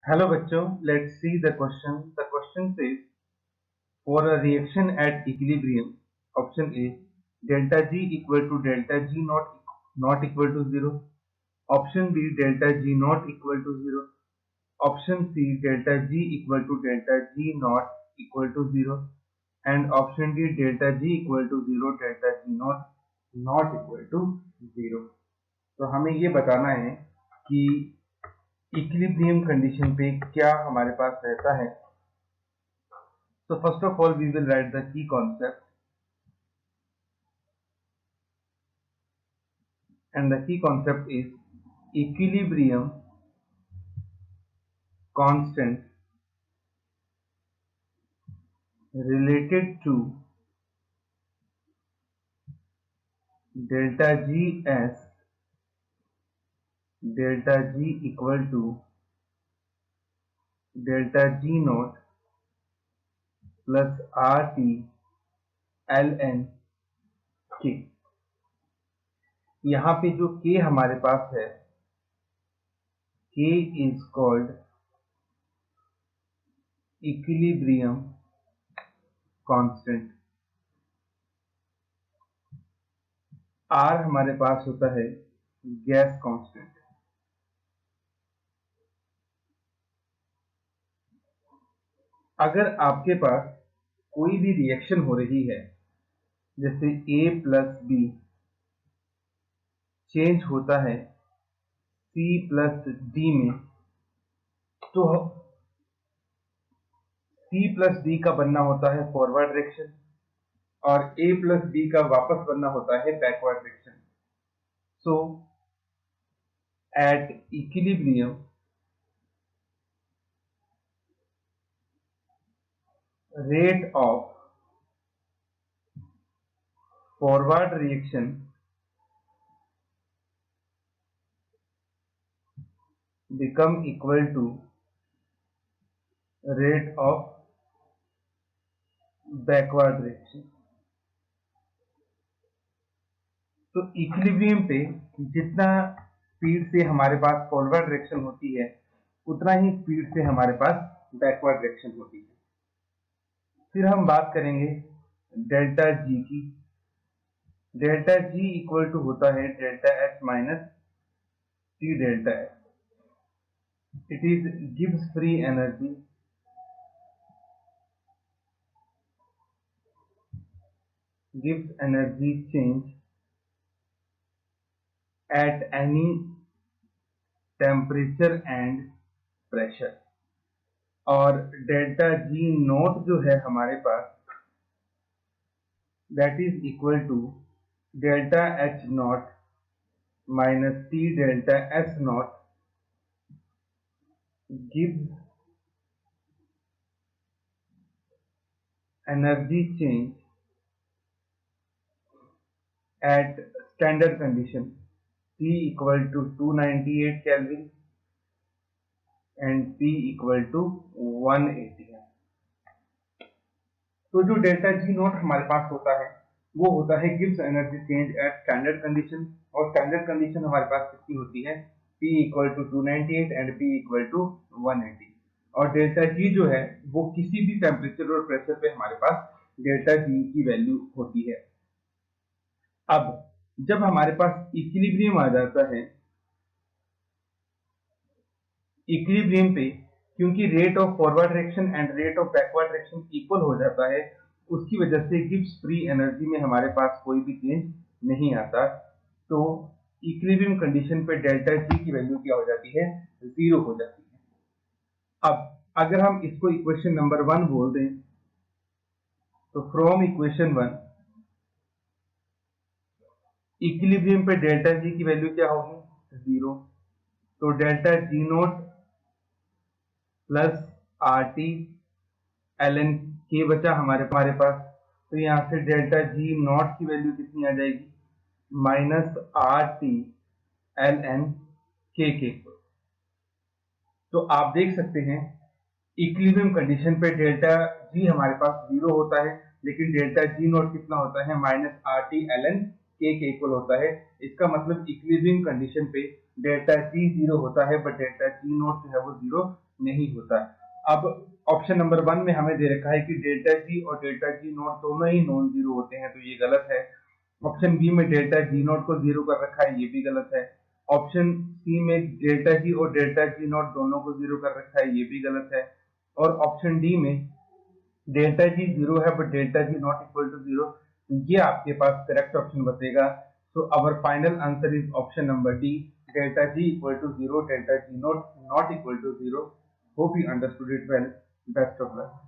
Hello बच्चों, let's see the question. The question says for a reaction at equilibrium, option A delta G equal to delta G not equal to zero, option B delta G not equal to zero, option C delta G equal to delta G not equal to zero, and option D delta G equal to zero delta G not not equal to zero. तो हमें ये बताना है कि equilibrium condition पे क्या हमारे पास रहता है. So first of all, we will write the key concept, and the key concept is equilibrium constant related to delta G as delta G equal to delta G naught plus RT ln K. यहाँ पे जो K हमारे पास है, K is called equilibrium constant. R हमारे पास होता है gas constant. अगर आपके पास कोई भी रिएक्शन हो रही है, जैसे A प्लस बी चेंज होता है C प्लस डी में, तो C प्लस डी का बनना होता है फॉरवर्ड डायरेक्शन और A प्लस बी का वापस बनना होता है backward direction. So at equilibrium rate of forward reaction become equal to rate of backward reaction. तो इक्विलिब्रियम पे जितना स्पीड से हमारे पास फॉरवर्ड डायरेक्शन होती है, उतना ही स्पीड से हमारे पास बैकवर्ड डायरेक्शन होती है. फिर हम बात करेंगे डेल्टा जी की. डेल्टा जी इक्वल टू होता है delta H minus T delta H. It is gives free energy change at any temperature and pressure. और डेल्टा जी नोट जो है हमारे पास, that is equal to delta H nought minus T delta S nought gives energy change at standard condition T equal to 298 kelvin and P equal to 180 है. तो जो delta G not हमारे पास होता है वो होता है gives energy change at standard condition, और स्टैंडर्ड कंडीशन हमारे पास कितनी होती है, P equal to 298 and P equal to 180. और डेल्टा जी जो है वो किसी भी टेम्परेचर और प्रेशर पे हमारे पास डेल्टा जी की वैल्यू होती है. अब जब हमारे पास इक्विलिब्रियम आ जाता है, इक्विलिब्रियम पे क्योंकि rate of forward direction and rate of backward direction equal हो जाता है, उसकी वजह से गिब्स फ्री एनर्जी में हमारे पास कोई भी चेंज नहीं आता. तो इक्विलिब्रियम कंडीशन पे डेल्टा जी की वैल्यू क्या हो जाती है, जीरो हो जाती है. अब अगर हम इसको इक्वेशन नंबर 1 बोल दें, तो फ्रॉम इक्वेशन 1 इक्विलिब्रियम पे डेल्टा जी की वैल्यू क्या होगी, जीरो. तो delta G note plus R T ln के बचा हमारे पास. तो यहां से डेल्टा जी नॉट की वैल्यू कितनी आ जाएगी, माइनस आर टी ln के. तो आप देख सकते हैं इक्विलिब्रियम कंडीशन पे डेल्टा जी हमारे पास जीरो होता है, लेकिन डेल्टा जी नॉट कितना होता है, माइनस आर टी ln के इक्वल होता है. इसका मतलब इक्विलिब्रियम कंडीशन पे डेल्टा जी जीरो होता है, बट डेल्टा जी नॉट जो है वो जीरो नहीं होता। अब ऑप्शन नंबर 1 में हमें दे रखा है कि डेल्टा जी और डेल्टा जी नॉट दोनों ही नॉन जीरो होते हैं, तो ये गलत है। ऑप्शन बी में डेल्टा जी नॉट को जीरो कर रखा है, ये भी गलत है। ऑप्शन सी में डेल्टा जी और डेल्टा जी नॉट दोनों को जीरो कर रखा है, ये भी गलत है। और ऑप्शन डी में डेल्टा जी जीरो है but delta G not equal to zero, तो ये आपके पास करेक्ट ऑप्शन बचेगा। So our final answer is option number D, delta G equal to zero, delta G not equal to zero. Hope you understood it well. Best of luck.